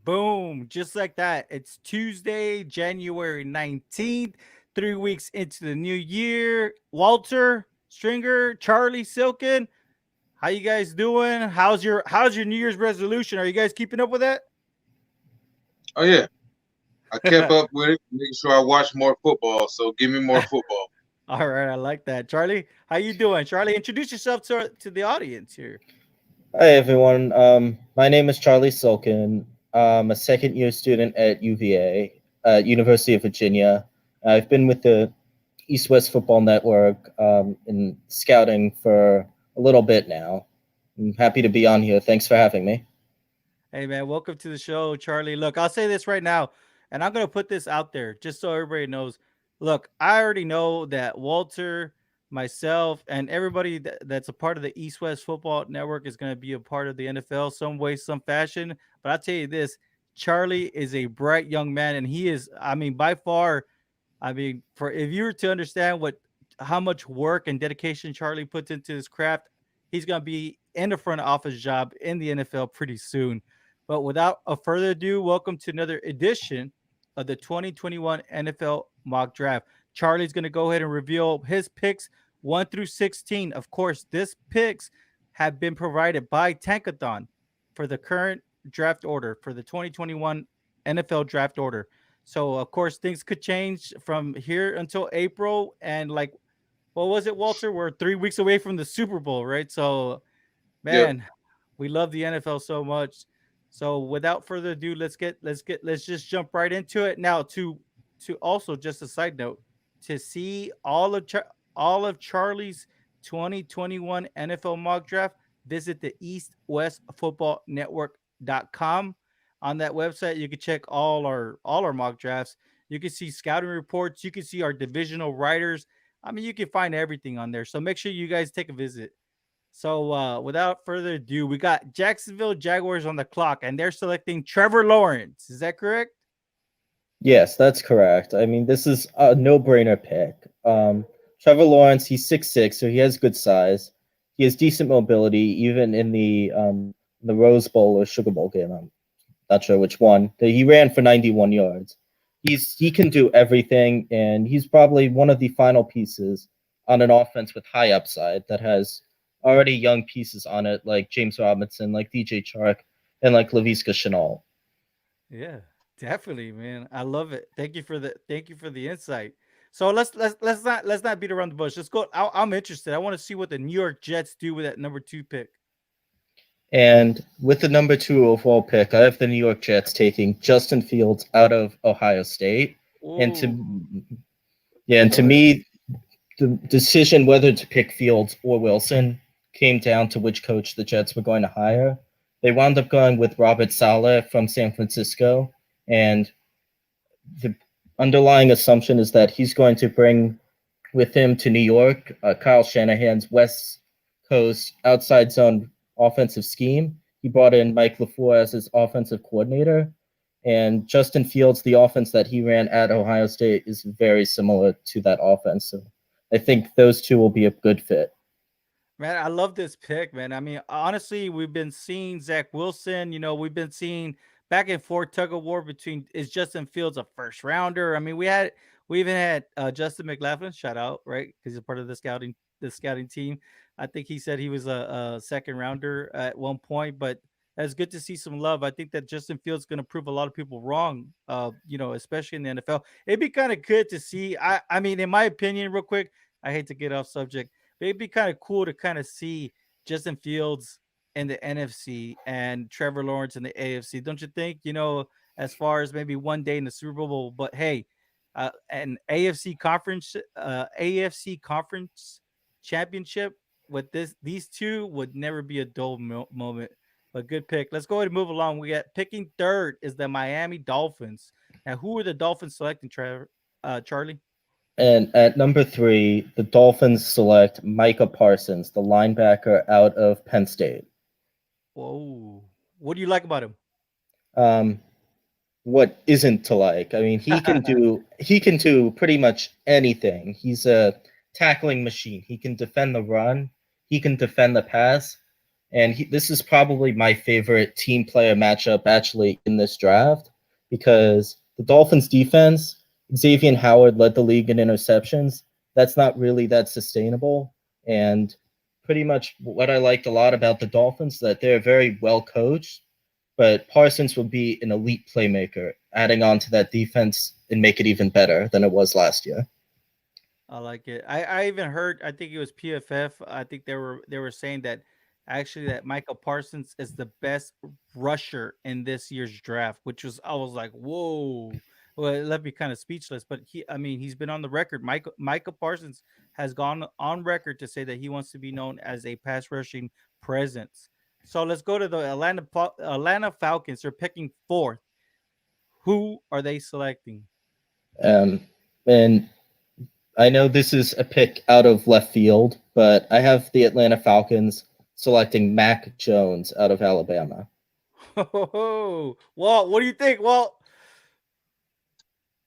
Boom, just like that. It's Tuesday, January 19th, 3 weeks into the new year. Walter, Stringer, Charlie, Silkin, how you guys doing? How's your New Year's resolution? Are you guys keeping up with that? Oh yeah, I kept up with it, making sure I watched more football. So give me more football. All right, I like that. Charlie, how you doing? Charlie, introduce yourself to the audience here. Hi everyone. My name is Charlie Silkin. I'm a second year student at UVA, University of Virginia. I've been with the East West Football Network in scouting for a little bit now. I'm happy to be on here. Thanks for having me. Hey man, welcome to the show, Charlie. Look, I'll say this right now, and I'm gonna put this out there just so everybody knows. Look, I already know that Walter, myself, and everybody that's a part of the East West Football Network is gonna be a part of the NFL some way, some fashion. But I'll tell you this, Charlie is a bright young man, and he is, I mean, by far, I mean, for if you were to understand what how much work and dedication Charlie puts into his craft, he's gonna be in the front office job in the NFL pretty soon. But without a further ado, welcome to another edition of the 2021 NFL Mock Draft. Charlie's going to go ahead and reveal his picks 1 through 16. Of course, this picks have been provided by Tankathon for the current draft order for the 2021 NFL draft order. So, of course, things could change from here until April. And, like, what was it, Walter? We're 3 weeks away from the Super Bowl, right? So, Yep. man, we love the NFL so much. So without further ado, let's just jump right into it. Now to also just a side note, to see all of Charlie's 2021 NFL mock draft, visit the East West Football Network.com. On that website, you can check all our mock drafts. You can see scouting reports, you can see our divisional writers. I mean, you can find everything on there. So make sure you guys take a visit. So without further ado, we got Jacksonville Jaguars on the clock, and they're selecting Trevor Lawrence. Is that correct? Yes, that's correct. I mean, this is a no-brainer pick. Trevor Lawrence, he's 6'6", so he has good size. He has decent mobility, even in the Rose Bowl or Sugar Bowl game. I'm not sure which one. He ran for 91 yards. He can do everything, and he's probably one of the final pieces on an offense with high upside that has already young pieces on it, like James Robinson, like DJ Chark, and like Laviska Shenault. Yeah, definitely, man. I love it. Thank you for the insight. So let's not beat around the bush. Let's go. I'm interested. I want to see what the New York Jets do with that number two pick. And with the number 2 overall pick, I have the New York Jets taking Justin Fields out of Ohio State. And Oh, to love it. me, the decision whether to pick Fields or Wilson came down to which coach the Jets were going to hire. They wound up going with Robert Saleh from San Francisco, and the underlying assumption is that he's going to bring with him to New York Kyle Shanahan's West Coast outside zone offensive scheme. He brought in Mike LaFleur as his offensive coordinator, and Justin Fields, the offense that he ran at Ohio State, is very similar to that offense. So I think those two will be a good fit. Man, I love this pick, man. I mean, honestly, we've been seeing Zach Wilson. We've been seeing back and forth tug of war between is Justin Fields a first rounder? I mean, we even had Justin McLaughlin, shout out, right? Because he's a part of the scouting team. I think he said he was a second rounder at one point, but that's good to see some love. I think that Justin Fields is going to prove a lot of people wrong. Especially in the NFL. It'd be kind of good to see. I mean, in my opinion, real quick, I hate to get off subject, but it'd be kind of cool to kind of see Justin Fields in the NFC and Trevor Lawrence in the AFC. Don't you think? As far as maybe one day in the Super Bowl, but hey, an AFC conference championship with these two would never be a dull moment. But good pick. Let's go ahead and move along. We got picking third is the Miami Dolphins. Now, who are the Dolphins selecting, Trevor? Charlie? And at number 3, the Dolphins select Micah Parsons, the linebacker out of Penn State. Whoa. What do you like about him? Um, what isn't to like? I mean, he can do pretty much anything. He's a tackling machine. He can defend the run. He can defend the pass, And this is probably my favorite team player matchup actually in this draft because the Dolphins defense, Xavier Howard led the league in interceptions. That's not really that sustainable. And pretty much what I liked a lot about the Dolphins that they're very well coached, but Parsons will be an elite playmaker, adding on to that defense and make it even better than it was last year. I like it. I even heard. I think it was PFF. I think they were saying that actually that Michael Parsons is the best rusher in this year's draft, which was I was like, whoa. Well, it left me kind of speechless. But I mean, he's been on the record. Michael Parsons has gone on record to say that he wants to be known as a pass rushing presence. So let's go to the Atlanta Falcons. They're picking fourth. Who are they selecting? Um, and I know this is a pick out of left field, but I have the Atlanta Falcons selecting Mac Jones out of Alabama. Walt, what do you think, Walt?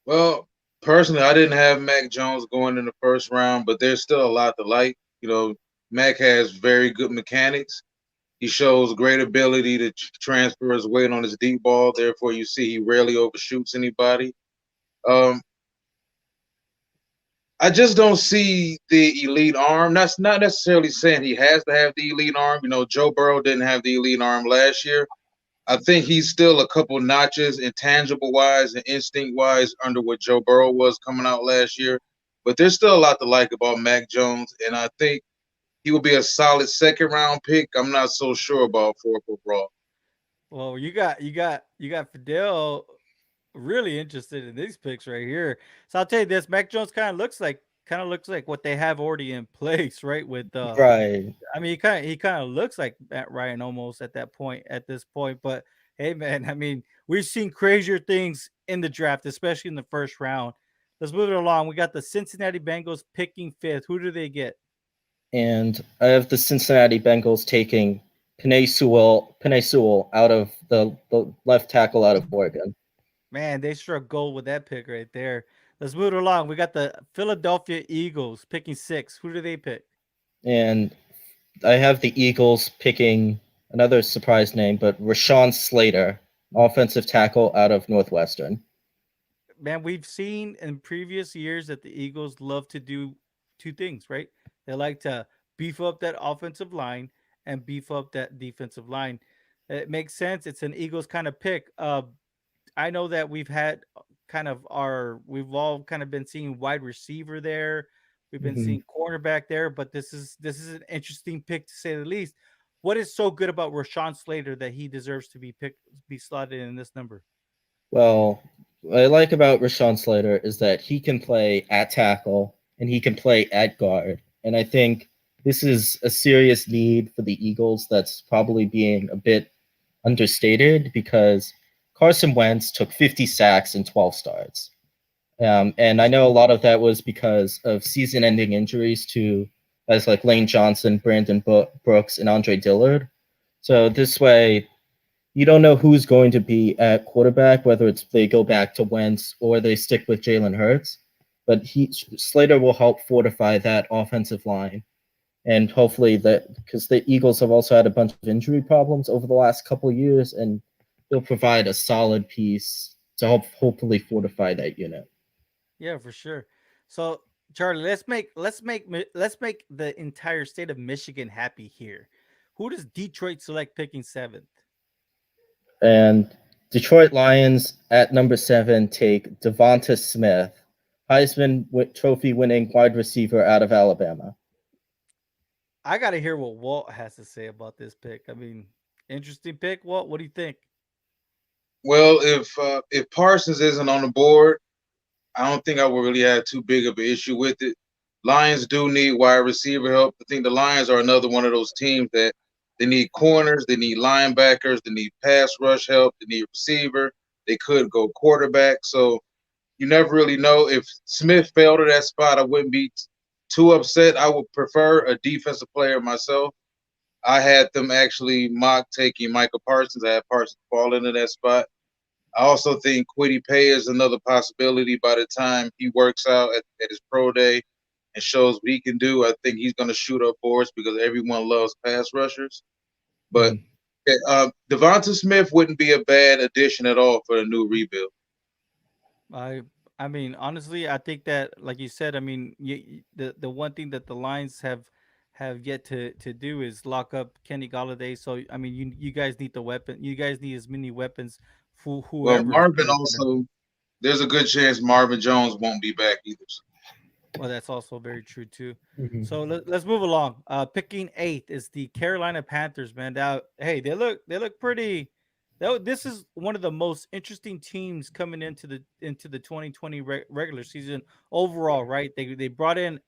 Well, personally, I didn't have Mac Jones going in the first round, but there's still a lot to like. Mac has very good mechanics. He shows great ability to transfer his weight on his deep ball. Therefore, you see he rarely overshoots anybody. Um, I just don't see the elite arm. That's not necessarily saying he has to have the elite arm. Joe Burrow didn't have the elite arm last year. I think he's still a couple notches intangible wise and instinct wise under what Joe Burrow was coming out last year. But there's still a lot to like about Mac Jones, and I think he will be a solid second round pick. I'm not so sure about fourth overall. Well, you got Fidel really interested in these picks right here. So I'll tell you this: Mac Jones kind of looks like what they have already in place, right? With Right. I mean, he kind of looks like Matt Ryan almost at this point. But hey, man, I mean, we've seen crazier things in the draft, especially in the first round. Let's move it along. We got the Cincinnati Bengals picking fifth. Who do they get? And I have the Cincinnati Bengals taking Penei Sewell out of the left tackle out of Oregon. Man, they struck gold with that pick right there. Let's move it along. We got the Philadelphia Eagles picking six. Who do they pick? And I have the Eagles picking another surprise name, but Rashawn Slater, offensive tackle out of Northwestern. Man, we've seen in previous years that the Eagles love to do two things, right? They like to beef up that offensive line and beef up that defensive line. It makes sense. It's an Eagles kind of pick. I know that we've all kind of been seeing wide receiver there. We've been Mhm. seeing cornerback there, but this is an interesting pick to say the least. What is so good about Rashawn Slater that he deserves to be slotted in this number? Well, what I like about Rashawn Slater is that he can play at tackle and he can play at guard. And I think this is a serious need for the Eagles that's probably being a bit understated because Carson Wentz took 50 sacks in 12 starts. And I know a lot of that was because of season ending injuries to guys like Lane Johnson, Brandon Brooks, and Andre Dillard. So this way, you don't know who's going to be at quarterback, whether it's they go back to Wentz or they stick with Jalen Hurts. But Slater will help fortify that offensive line, and hopefully that because the Eagles have also had a bunch of injury problems over the last couple of years, and he'll provide a solid piece to hopefully fortify that unit. Yeah, for sure. So, Charlie, let's make the entire state of Michigan happy here. Who does Detroit select picking seventh? And Detroit Lions at number 7 take Devonta Smith, Trophy winning wide receiver out of Alabama. I got to hear what Walt has to say about this pick. I mean, interesting pick, Walt. What do you think? Well, if Parsons isn't on the board, I don't think I would really have too big of an issue with it. Lions do need wide receiver help. I think the Lions are another one of those teams that they need corners, they need linebackers, they need pass rush help, they need receiver. They could go quarterback. So you never really know. If Smith fell to that spot, I wouldn't be too upset. I would prefer a defensive player myself. I had them actually mock taking Michael Parsons. I had Parsons fall into that spot. I also think Quiddy Pay is another possibility by the time he works out at his pro day and shows what he can do. I think he's going to shoot up boards because everyone loves pass rushers. But Mhm. Devonta Smith wouldn't be a bad addition at all for the new rebuild. I I mean, honestly, I think that, like you said, I mean, the one thing that the Lions have yet to do is lock up Kenny Galladay. So I mean, you guys need the weapon. You guys need as many weapons for Well, whoever is Marvin gonna. also, there's a good chance Marvin Jones won't be back either. Well, that's also very true too. Mhm. So let's move along. Picking eighth is the Carolina Panthers. Man, now hey, they look pretty. This is one of the most interesting teams coming into the 2020 regular season overall. Right? They brought in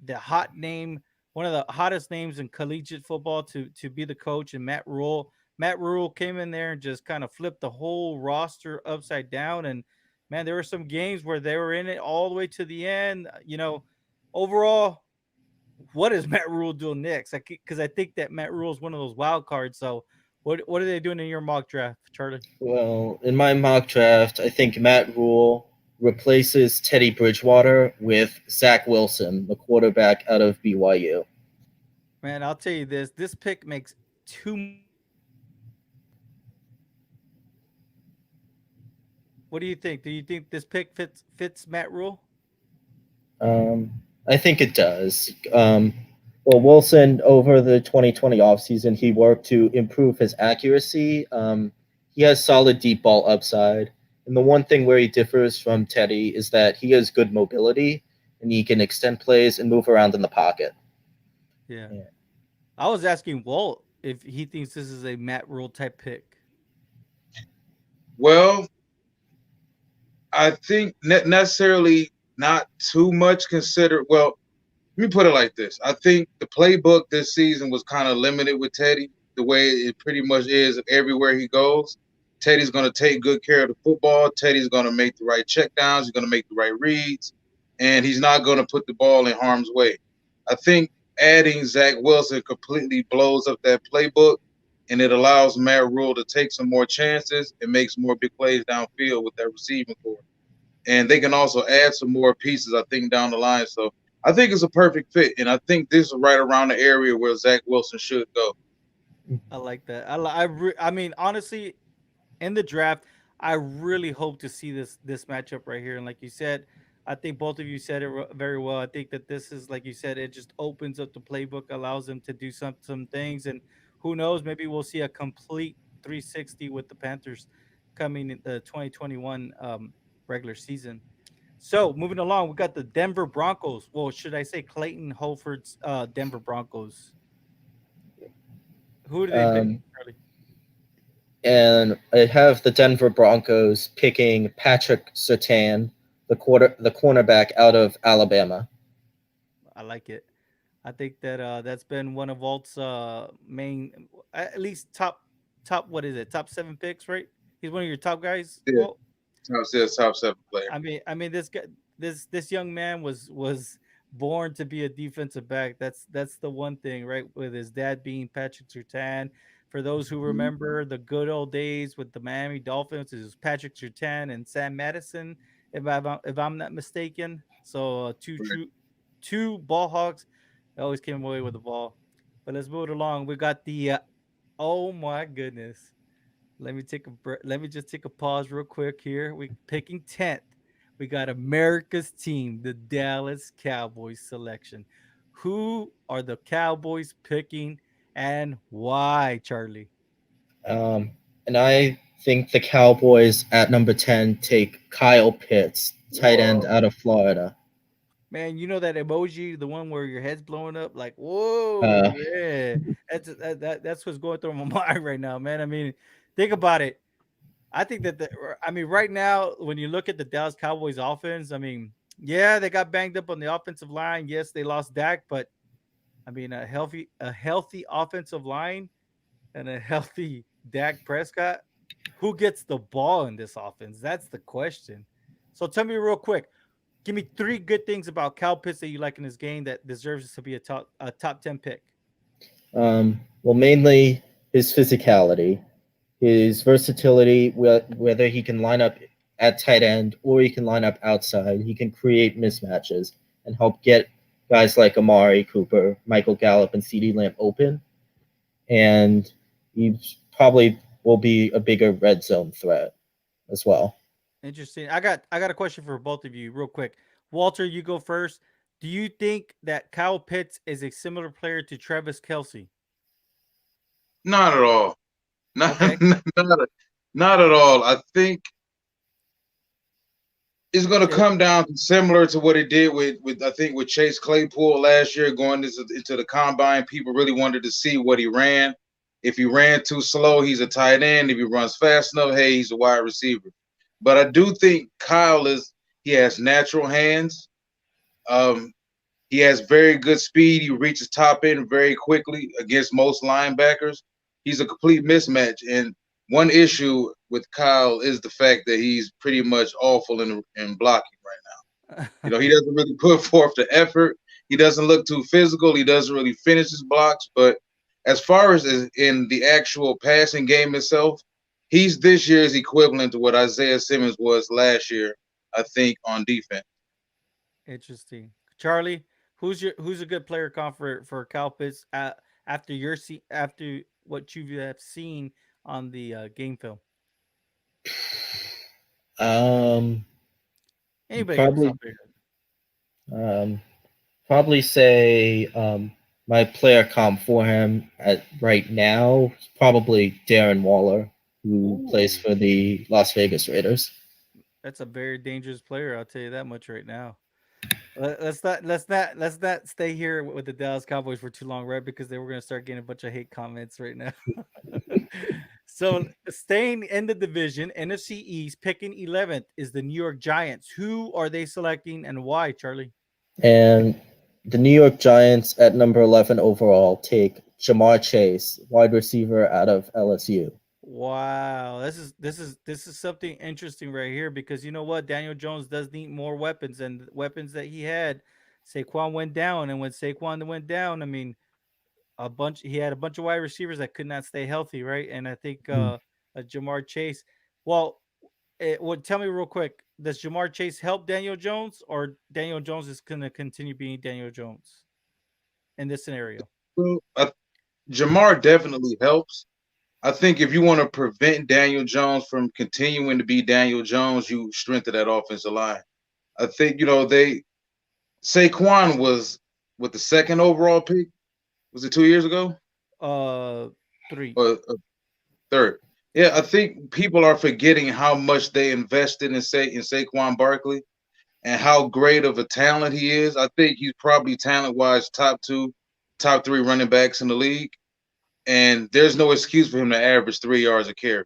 the hot name, one of the hottest names in collegiate football to be the coach, and Matt Rule. Matt Rule came in there and just kind of flipped the whole roster upside down. And man, there were some games where they were in it all the way to the end. Overall, what is Matt Rule doing next? Because I think that Matt Rule is one of those wild cards. So, what are they doing in your mock draft, Charlie? Well, in my mock draft, I think Matt Rule replaces Teddy Bridgewater with Zach Wilson, the quarterback out of BYU. Man, I'll tell you this: this pick makes too much sense. What do you think? Do you think this pick fits Matt Rule? Um, I think it does. Well, Wilson, over the 2020 offseason, he worked to improve his accuracy. He has solid deep ball upside. And the one thing where he differs from Teddy is that he has good mobility and he can extend plays and move around in the pocket. Yeah, Yeah. I was asking Walt if he thinks this is a Matt Rule type pick. Well, I think necessarily not too much considered. Well, let me put it like this. I think the playbook this season was kind of limited with Teddy, the way it pretty much is everywhere he goes. Teddy's going to take good care of the football. Teddy's going to make the right checkdowns. He's going to make the right reads, and he's not going to put the ball in harm's way. I think adding Zach Wilson completely blows up that playbook, and it allows Matt Rule to take some more chances and make some more big plays downfield with that receiving core. And they can also add some more pieces, I think, down the line. So I think it's a perfect fit, and I think this is right around the area where Zach Wilson should go. I like that. I mean, honestly, in the draft, I really hope to see this matchup right here. And like you said, I think both of you said it very well. I think that this is, like you said, it just opens up the playbook, allows them to do some things, and who knows, maybe we'll see a complete 360 with the Panthers coming in the 2021 regular season. So moving along, we got the Denver Broncos. Well, should I say Clayton Holford's Denver Broncos? Who do they pick, Um, Charlie? and I have the Denver Broncos picking Patrick Surtain, the cornerback out of Alabama. I like it. I think that that's been one of Walt's main, at least top. What is it? Top seven picks, right? He's one of your top guys, Yeah, Walt. top seven player. I mean, this guy, this young man was born to be a defensive back. That's the one thing, right? With his dad being Patrick Surtain. For those who Mhm. remember the good old days with the Miami Dolphins, it was Patrick Surtain and Sam Madison, if I'm not mistaken. So Right. two ball hogs. They always came away with the ball. But let's move it along. We got the oh my goodness. Let me just take a pause real quick here. We picking 10th. We got America's team, the Dallas Cowboys selection. Who are the Cowboys picking and why, Charlie? Um, and I think the Cowboys at number 10 take Kyle Pitts, tight end Whoa. out of Florida. Man, you know that emoji, the one where your head's blowing up, like whoa, Uh, yeah. That's what's going through my mind right now, man. I mean, think about it. I think that I mean, right now, when you look at the Dallas Cowboys offense, I mean, yeah, they got banged up on the offensive line. Yes, they lost Dak, but I mean, a healthy offensive line and a healthy Dak Prescott, who gets the ball in this offense? That's the question. So tell me real quick, give me three good things about Cal Pitts that you like in this game that deserves to be a top 10 pick. well, mainly his physicality, his versatility, whether he can line up at tight end or he can line up outside. He can create mismatches and help get guys like Amari Cooper, Michael Gallup, and CeeDee Lamb open. And He probably will be a bigger red zone threat as well. Interesting. I got a question for both of you, real quick. Walter, you go first. Do you think that Kyle Pitts is a similar player to Travis Kelsey? Not at all. Not Okay. not not at all. I think it's going to It, come down to similar to what it did with I think with Chase Claypool last year going into the combine. People really wanted to see what he ran. If he ran too slow, he's a tight end. If he runs fast enough, hey, he's a wide receiver. But I do think Kyle is he has natural hands. Um, he has very good speed. He reaches top end very quickly against most linebackers. He's a complete mismatch. And one issue with Kyle is the fact that he's pretty much awful in blocking right now. You know, he doesn't really put forth the effort. He doesn't look too physical. He doesn't really finish his blocks. But as far as in the actual passing game itself, he's this year's equivalent to what Isaiah Simmons was last year, I think, on defense. Interesting. Charlie, who's a good player comp for Kyle Pitts after after what you have seen on the game film? Um, Anybody can probably stop here. um, probably say my player comp for him at right now is probably Darren Waller, who plays Ooh, for the Las Vegas Raiders. that's a very dangerous player. I'll tell you that much right now. Let's not stay here with the Dallas Cowboys for too long, right? Because they were gonna start getting a bunch of hate comments right now. So staying in the division, NFC East, picking 11th is the New York Giants. Who are they selecting and why, Charlie? And the New York Giants at number 11 overall take Jamar Chase, wide receiver out of LSU. Wow, this is something interesting right here because you know what, Daniel Jones does need more weapons, and the weapons that he had, Saquon went down, and when Saquon went down, I mean, he had a bunch of wide receivers that could not stay healthy, right? And I think Jamar Chase. Well, tell me real quick, does Jamar Chase help Daniel Jones, or Daniel Jones is going to continue being Daniel Jones in this scenario? Well, Jamar definitely helps. I think if you want to prevent Daniel Jones from continuing to be Daniel Jones, you strengthen that offensive line. I think they Saquon was with the second overall pick. Was it 2 years ago Uh, three. or third? Yeah, I think people are forgetting how much they invested in Saquon Barkley and how great of a talent he is. I think he's probably talent wise top two, top three running backs in the league, and there's no excuse for him to average 3 yards a carry.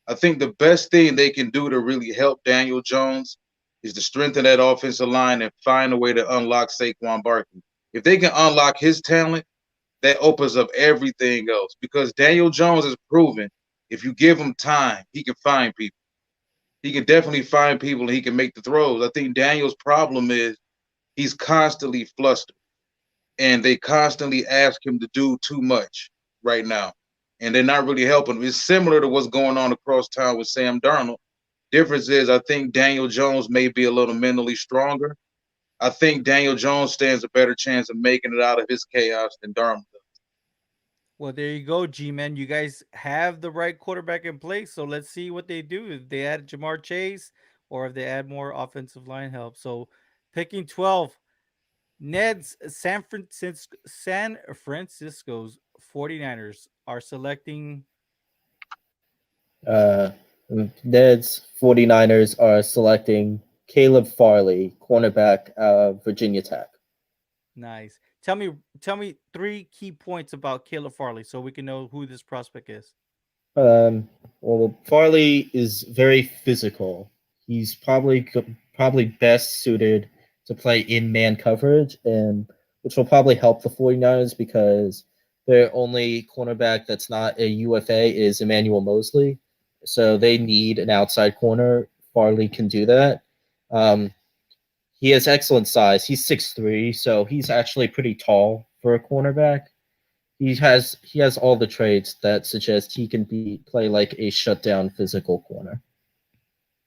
I think the best thing they can do to really help Daniel Jones is to strengthen that offensive line and find a way to unlock Saquon Barkley. If they can unlock his talent, that opens up everything else because Daniel Jones has proven if you give him time, he can find people. He can definitely find people and he can make the throws. I think Daniel's problem is he's constantly flustered and they constantly ask him to do too much right now. And they're not really helping him. It's similar to what's going on across town with Sam Darnold. Difference is I think Daniel Jones may be a little mentally stronger. I think Daniel Jones stands a better chance of making it out of his chaos than Darnold. Well, there you go, G man. You guys have the right quarterback in place, so let's see what they do. If they add Jamar Chase or if they add more offensive line help. So, picking 12, Ned's San Francisco's 49ers are selecting. Uh, Ned's 49ers are selecting Caleb Farley, cornerback of Virginia Tech. Nice. Tell me three key points about Caleb Farley so we can know who this prospect is. Um, well, Farley is very physical. He's probably best suited to play in man coverage, and which will probably help the 49ers because their only cornerback that's not a UFA is Emmanuel Mosley. So they need an outside corner. Farley can do that. Um, he has excellent size. He's 6'3", so he's actually pretty tall for a cornerback. He has all the traits that suggest he can be play like a shutdown physical corner.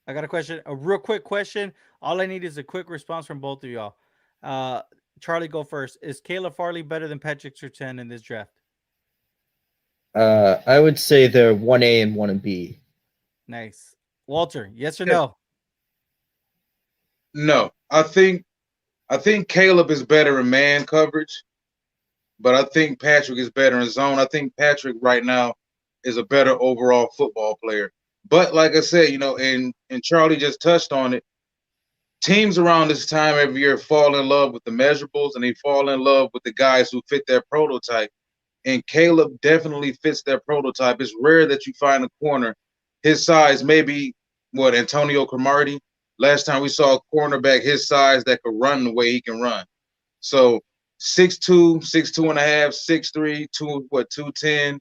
I got a question, a real quick question. All I need is a quick response from both of y'all. Uh, Charlie, go first. Is Caleb Farley better than Patrick Surtain in this draft? I would say they're 1A and 1B. Nice. Walter, yes or Yeah. no? No, I think Caleb is better in man coverage, but I think Patrick is better in zone. I think Patrick right now is a better overall football player. But like I said, and Charlie just touched on it. Teams around this time every year fall in love with the measurables and they fall in love with the guys who fit their prototype. And Caleb definitely fits their prototype. It's rare that you find a corner his size, maybe what Antonio Cromartie. Last time we saw a cornerback his size that could run the way he can run. So 6'2", 6'2" and a half, 6'3", 210.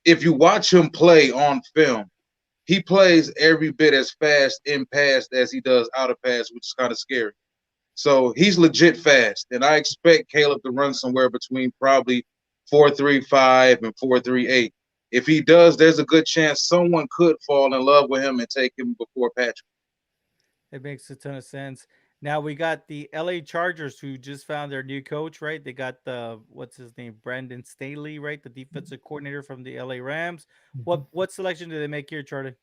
If you watch him play on film, he plays every bit as fast in pass as he does out of pass, which is kind of scary. So he's legit fast, and I expect Caleb to run somewhere between probably 4.35 and 4.38. If he does, there's a good chance someone could fall in love with him and take him before Patrick. It makes a ton of sense. Now we got the LA Chargers who just found their new coach, right? They got the what's his name, Brandon Staley, right? The defensive coordinator from the LA Rams. What selection did they make here, Charlie?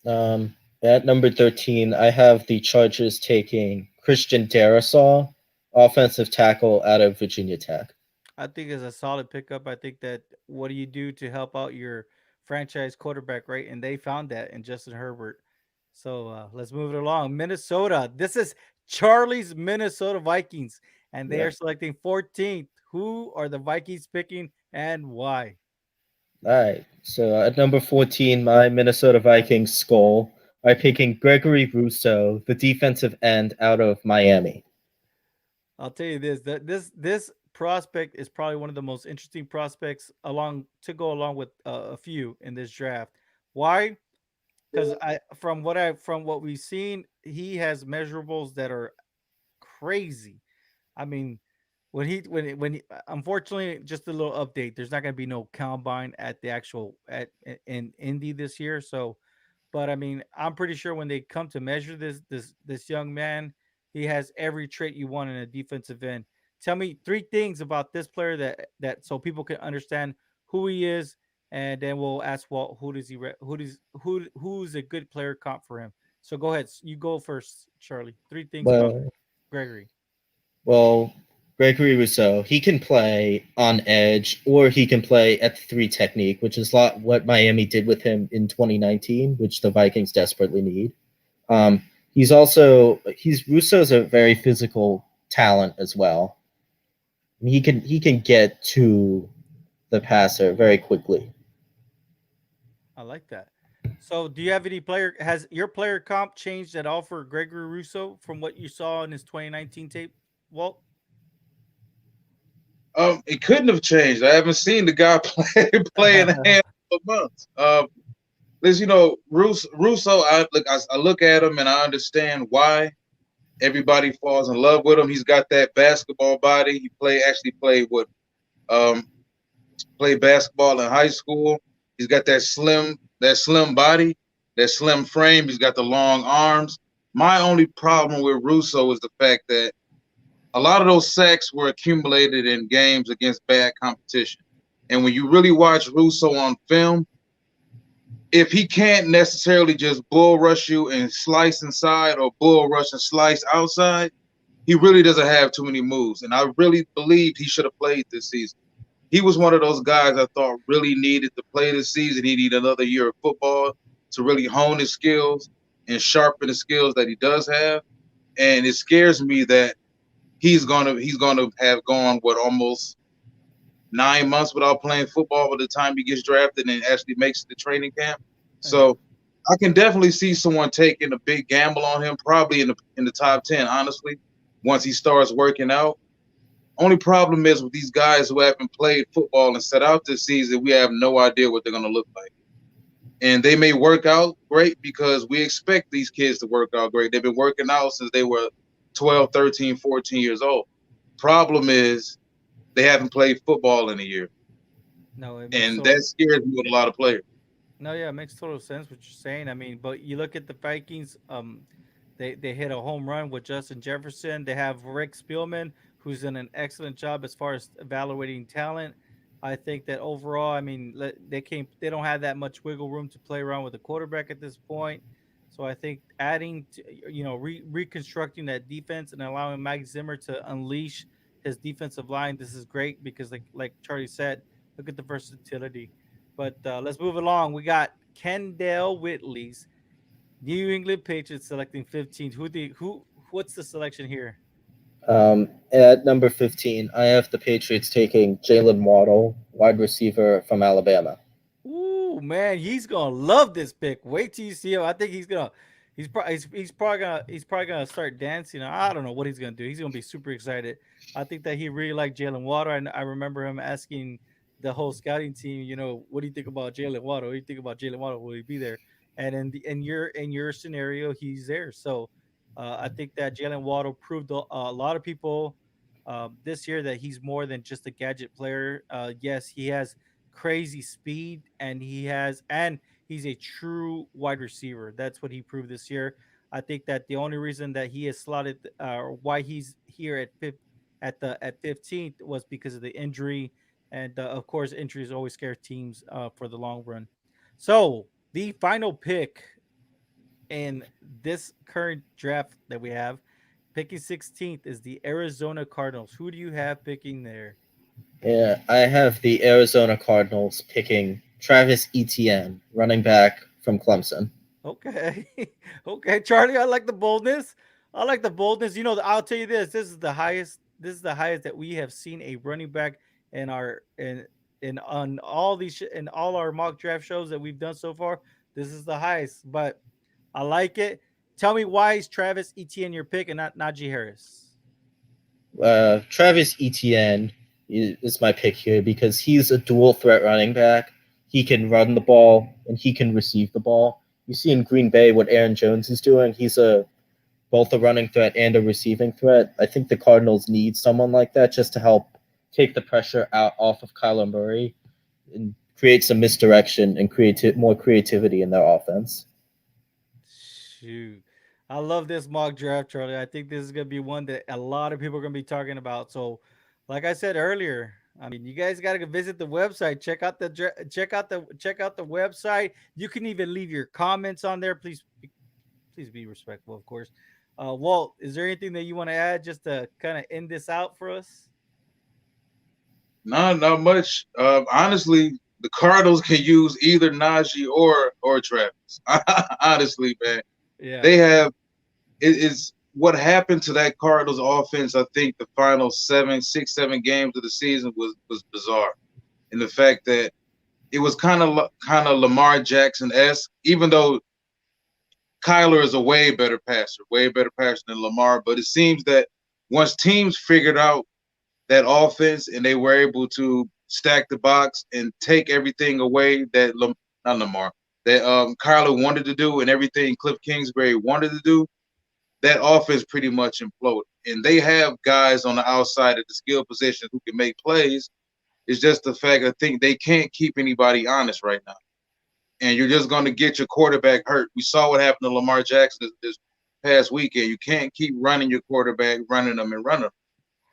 At number 13, I have the Chargers taking Christian Darrisaw, offensive tackle out of Virginia Tech. I think it's a solid pickup. I think that what do you do to help out your franchise quarterback, right? And they found that in Justin Herbert. So let's move it along. Minnesota. This is Charlie's Minnesota Vikings, and they Yeah. are selecting 14th. Who are the Vikings picking and why? All right. So at number 14, my Minnesota Vikings skull are picking Gregory Rousseau, the defensive end out of Miami. I'll tell you this: that this prospect is probably one of the most interesting prospects along to go along with a few in this draft. Why? Because from what we've seen, he has measurables that are crazy. I mean, unfortunately, just a little update. There's not going to be no combine at the actual at in Indy this year. So, but I mean, I'm pretty sure when they come to measure this young man, he has every trait you want in a defensive end. Tell me three things about this player that so people can understand who he is, and then we'll ask, well, who does he who's a good player comp for him? So go ahead, you go first, Charlie. Three things about Well, Gregory. well, Gregory Rousseau, he can play on edge or he can play at the three technique, which is what Miami did with him in 2019, which the Vikings desperately need. He's Russo's a very physical talent as well. He can get to the passer very quickly. I like that. So, do you have any player? Has your player comp changed at all for Gregory Russo from what you saw in his 2019 tape? Walt, It couldn't have changed. I haven't seen the guy play in a handful of months. Liz, Russo. I look at him and I understand why everybody falls in love with him. He's got that basketball body. Actually played what um played basketball in high school. He's got that slim body, that slim frame. He's got the long arms. My only problem with Russo is the fact that a lot of those sacks were accumulated in games against bad competition. And when you really watch Russo on film, if he can't necessarily just bull rush you and slice inside or bull rush and slice outside, he really doesn't have too many moves. And I really believed he should have played this season. He was one of those guys I thought really needed to play this season. He needed another year of football to really hone his skills and sharpen the skills that he does have. And it scares me that he's gonna have gone what almost 9 months without playing football by the time he gets drafted and actually makes the training camp. yeah, So I can definitely see someone taking a big gamble on him, probably in the top 10, honestly, once he starts working out. Only problem is with these guys who haven't played football and set out this season, we have no idea what they're going to look like. And they may work out great because we expect these kids to work out great. They've been working out since they were 12, 13, 14 years old. Problem is they haven't played football in a year. no, it makes And that total. scares me with a lot of players. No, yeah, it makes total sense what you're saying. I mean, but you look at the Vikings. They hit a home run with Justin Jefferson. They have Rick Spielman, who's done an excellent job as far as evaluating talent. I think that overall, I mean, they don't have that much wiggle room to play around with the quarterback at this point. So I think adding, to, reconstructing that defense and allowing Mike Zimmer to unleash his defensive line, this is great because, like Charlie said, look at the versatility. But let's move along. We got Kendall Whitley's New England Patriots selecting 15th. Who? What's the selection here? At number 15, I have the Patriots taking Jalen Waddle, wide receiver from Alabama. Ooh, man, he's gonna love this pick. Wait till you see him. I think he's probably gonna start dancing. I don't know what he's gonna do. He's gonna be super excited. I think that he really liked Jalen Water, and I remember him asking the whole scouting team, what do you think about Jalen Water? What do you think about Jalen Water? Will he be there? And in your scenario, he's there. So I think that Jalen Waddle proved a lot of people this year that he's more than just a gadget player. Yes, he has crazy speed and he's a true wide receiver. That's what he proved this year. I think that the only reason that he is slotted why he's here at 15th was because of the injury, and of course injuries always scare teams for the long run. So the final pick in this current draft that we have, picking 16th, is the Arizona Cardinals. Who do you have picking there? Yeah, I have the Arizona Cardinals picking Travis Etienne, running back from Clemson. Okay. Okay, Charlie, I like the boldness. I like the boldness. I'll tell you this. This is the highest that we have seen a running back in our in on all in all our mock draft shows that we've done so far. This is the highest, but I like it. Tell me, why is Travis Etienne your pick and not Najee Harris? Travis Etienne is my pick here because he's a dual threat running back. He can run the ball and he can receive the ball. You see in Green Bay what Aaron Jones is doing. He's a both a running threat and a receiving threat. I think the Cardinals need someone like that just to help take the pressure out off of Kyler Murray and create some misdirection and create more creativity in their offense. Shoot. I love this mock draft, Charlie. I think this is going to be one that a lot of people are going to be talking about. So, like I said earlier, I mean, you guys got to visit the website, check out the website. You can even leave your comments on there. Please be respectful, of course. Walt, is there anything that you want to add just to kind of end this out for us? Not much. Honestly, the Cardinals can use either Najee or Travis. Honestly, man, Yeah. they have it is what happened to that Cardinals offense. I think the final 7 games of the season was bizarre, in the fact that it was kind of Lamar Jackson esque, even though Kyler is a way better passer than Lamar. But it seems that once teams figured out that offense and they were able to stack the box and take everything away that not Lamar that Kyler wanted to do and everything Cliff Kingsbury wanted to do, that offense pretty much imploded. And they have guys on the outside of the skill positions who can make plays. It's just the fact I think they can't keep anybody honest right now. And you're just going to get your quarterback hurt. We saw what happened to Lamar Jackson this past weekend. You can't keep running your quarterback, running them and running them,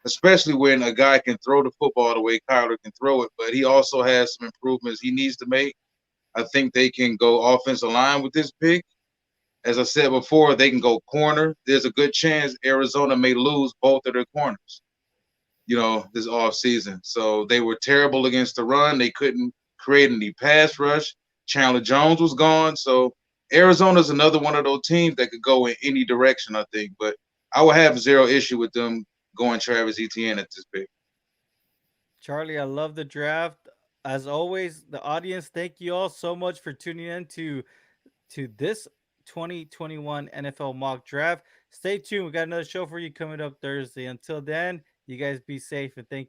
especially when a guy can throw the football the way Kyler can throw it. But he also has some improvements he needs to make. I think they can go offensive line with this pick. As I said before, they can go corner. There's a good chance Arizona may lose both of their corners, this off season. So they were terrible against the run. They couldn't create any pass rush. Chandler Jones was gone. So Arizona's another one of those teams that could go in any direction, I think. But I would have zero issue with them going Travis Etienne at this pick. Charlie, I love the draft. As always, the audience, thank you all so much for tuning in to this 2021 NFL mock draft. Stay tuned. We got another show for you coming up Thursday. Until then, you guys be safe and thank you.